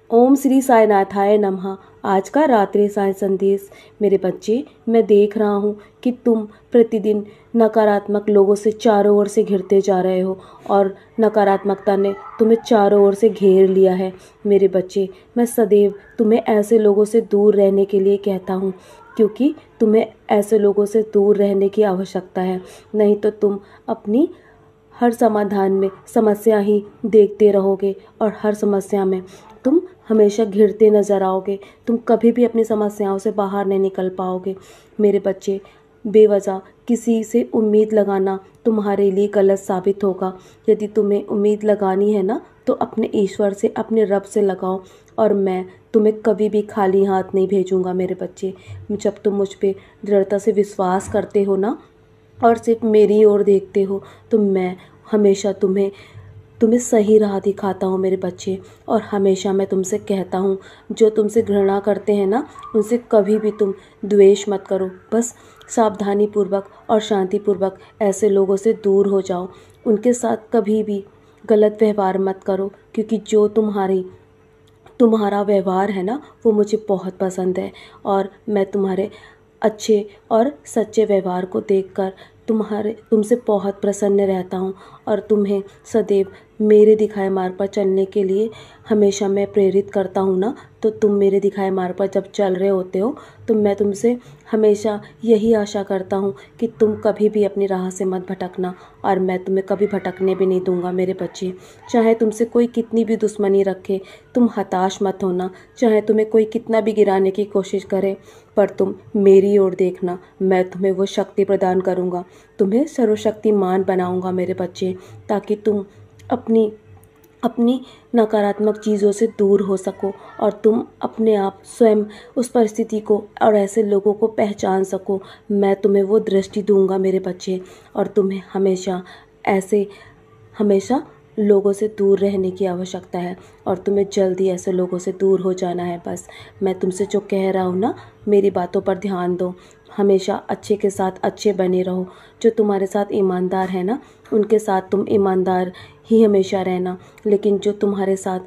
ओम श्री साईनाथाय नमः। आज का रात्रि साय संदेश। मेरे बच्चे, मैं देख रहा हूँ कि तुम प्रतिदिन नकारात्मक लोगों से चारों ओर से घिरते जा रहे हो और नकारात्मकता ने तुम्हें चारों ओर से घेर लिया है। मेरे बच्चे, मैं सदैव तुम्हें ऐसे लोगों से दूर रहने के लिए कहता हूँ, क्योंकि तुम्हें ऐसे लोगों से दूर रहने की आवश्यकता है। नहीं तो तुम अपनी हर समाधान में समस्या ही देखते रहोगे और हर समस्या में तुम हमेशा घिरते नजर आओगे। तुम कभी भी अपनी समस्याओं से बाहर नहीं निकल पाओगे। मेरे बच्चे, बेवजह किसी से उम्मीद लगाना तुम्हारे लिए गलत साबित होगा। यदि तुम्हें उम्मीद लगानी है ना, तो अपने ईश्वर से, अपने रब से लगाओ। और मैं तुम्हें कभी भी खाली हाथ नहीं भेजूंगा मेरे बच्चे। जब तुम मुझ पे दृढ़ता से विश्वास करते हो ना और सिर्फ मेरी ओर देखते हो, तो मैं हमेशा तुम्हें तुम्हें सही राह दिखाता हूँ मेरे बच्चे। और हमेशा मैं तुमसे कहता हूँ, जो तुमसे घृणा करते हैं ना, उनसे कभी भी तुम द्वेष मत करो। बस सावधानी पूर्वक और शांति पूर्वक ऐसे लोगों से दूर हो जाओ। उनके साथ कभी भी गलत व्यवहार मत करो, क्योंकि जो तुम्हारा व्यवहार है ना, वो मुझे बहुत पसंद है। और मैं तुम्हारे अच्छे और सच्चे व्यवहार को देखकर तुमसे बहुत प्रसन्न रहता हूँ। और तुम्हें सदैव मेरे दिखाए मार्ग पर चलने के लिए हमेशा मैं प्रेरित करता हूँ ना। तो तुम मेरे दिखाए मार्ग पर जब चल रहे होते हो, तो मैं तुमसे हमेशा यही आशा करता हूँ कि तुम कभी भी अपनी राह से मत भटकना। और मैं तुम्हें कभी भटकने भी नहीं दूंगा मेरे बच्चे। चाहे तुमसे कोई कितनी भी दुश्मनी रखे, तुम हताश मत होना। चाहे तुम्हें कोई कितना भी गिराने की कोशिश करे, पर तुम मेरी ओर देखना। मैं तुम्हें वो शक्ति प्रदान करूँगा, तुम्हें सर्वशक्तिमान बनाऊँगा मेरे बच्चे, ताकि तुम अपनी अपनी नकारात्मक चीज़ों से दूर हो सको और तुम अपने आप स्वयं उस परिस्थिति को और ऐसे लोगों को पहचान सको। मैं तुम्हें वो दृष्टि दूंगा मेरे बच्चे। और तुम्हें हमेशा लोगों से दूर रहने की आवश्यकता है और तुम्हें जल्दी ऐसे लोगों से दूर हो जाना है। बस मैं तुमसे जो कह रहा हूँ ना, मेरी बातों पर ध्यान दो। हमेशा अच्छे के साथ अच्छे बने रहो। जो तुम्हारे साथ ईमानदार है ना, उनके साथ तुम ईमानदार ही हमेशा रहना। लेकिन जो तुम्हारे साथ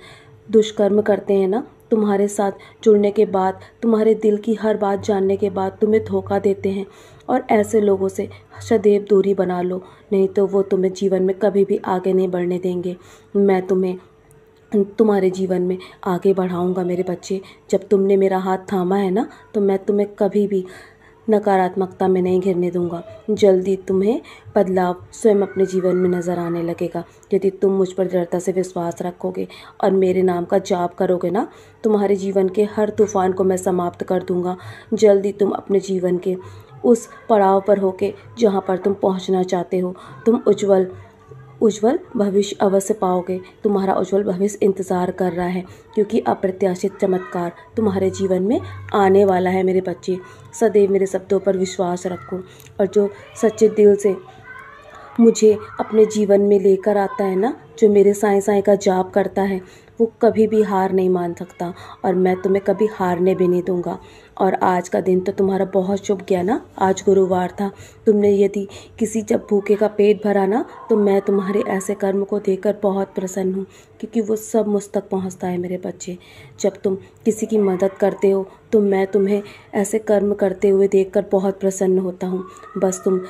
दुष्कर्म करते हैं ना, तुम्हारे साथ जुड़ने के बाद, तुम्हारे दिल की हर बात जानने के बाद तुम्हें धोखा देते हैं, और ऐसे लोगों से सदैव दूरी बना लो। नहीं तो वो तुम्हें जीवन में कभी भी आगे नहीं बढ़ने देंगे। मैं तुम्हें तुम्हारे जीवन में आगे बढ़ाऊंगा मेरे बच्चे। जब तुमने मेरा हाथ थामा है ना, तो मैं तुम्हें कभी भी नकारात्मकता में नहीं घिरने दूंगा। जल्दी तुम्हें बदलाव स्वयं अपने जीवन में नज़र आने लगेगा, यदि तुम मुझ पर दृढ़ता से विश्वास रखोगे और मेरे नाम का जाप करोगे ना। तुम्हारे जीवन के हर तूफान को मैं समाप्त कर दूंगा। जल्दी तुम अपने जीवन के उस पड़ाव पर होके जहाँ पर तुम पहुँचना चाहते हो, तुम उज्जवल भविष्य अवश्य पाओगे। तुम्हारा उज्जवल भविष्य इंतज़ार कर रहा है, क्योंकि अप्रत्याशित चमत्कार तुम्हारे जीवन में आने वाला है मेरे बच्चे। सदैव मेरे शब्दों पर विश्वास रखो, और जो सच्चे दिल से मुझे अपने जीवन में लेकर आता है ना, जो मेरे साईं साईं का जाप करता है, वो कभी भी हार नहीं मान सकता। और मैं तुम्हें कभी हारने भी नहीं दूंगा। और आज का दिन तो तुम्हारा बहुत शुभ गया ना। आज गुरुवार था। तुमने यदि जब भूखे का पेट भरा ना, तो मैं तुम्हारे ऐसे कर्म को देखकर बहुत प्रसन्न हूँ, क्योंकि वो सब मुझ तक पहुँचता है मेरे बच्चे। जब तुम किसी की मदद करते हो, तो मैं तुम्हें ऐसे कर्म करते हुए देखकर बहुत प्रसन्न होता हूँ। बस तुम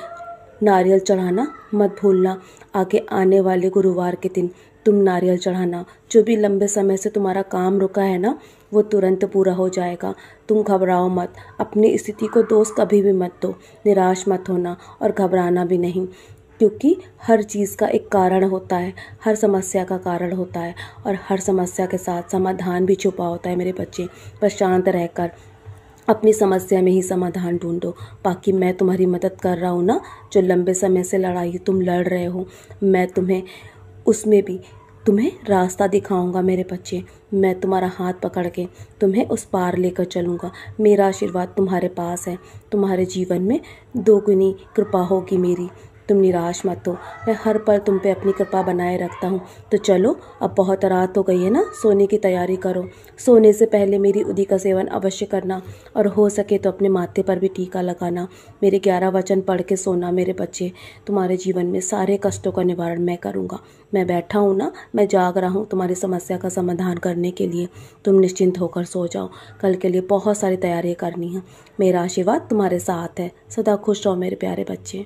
नारियल चढ़ाना मत भूलना। आगे आने वाले गुरुवार के दिन तुम नारियल चढ़ाना। जो भी लंबे समय से तुम्हारा काम रुका है ना, वो तुरंत पूरा हो जाएगा। तुम घबराओ मत, अपनी स्थिति को दोष कभी भी मत दो, निराश मत होना और घबराना भी नहीं, क्योंकि हर चीज़ का एक कारण होता है, हर समस्या का कारण होता है, और हर समस्या के साथ समाधान भी छुपा होता है मेरे बच्चे। बस शांत रहकर अपनी समस्या में ही समाधान ढूंढो। बाकी मैं तुम्हारी मदद कर रहा हूँ ना। जो लंबे समय से लड़ाई तुम लड़ रहे हो, मैं तुम्हें उसमें भी तुम्हें रास्ता दिखाऊंगा मेरे बच्चे। मैं तुम्हारा हाथ पकड़ के तुम्हें उस पार लेकर चलूँगा। मेरा आशीर्वाद तुम्हारे पास है। तुम्हारे जीवन में दोगुनी कृपा होगी मेरी। तुम निराश मत हो, मैं हर पल तुम पे अपनी कृपा बनाए रखता हूँ। तो चलो, अब बहुत रात हो गई है ना, सोने की तैयारी करो। सोने से पहले मेरी उदी का सेवन अवश्य करना, और हो सके तो अपने माथे पर भी टीका लगाना। मेरे 11 वचन पढ़ के सोना मेरे बच्चे। तुम्हारे जीवन में सारे कष्टों का निवारण मैं करूँगा। मैं बैठा हूँ ना, मैं जाग रहा हूँ तुम्हारी समस्या का समाधान करने के लिए। तुम निश्चिंत होकर सो जाओ, कल के लिए बहुत सारी तैयारियाँ करनी है। मेरा आशीर्वाद तुम्हारे साथ है। सदा खुश रहो मेरे प्यारे बच्चे।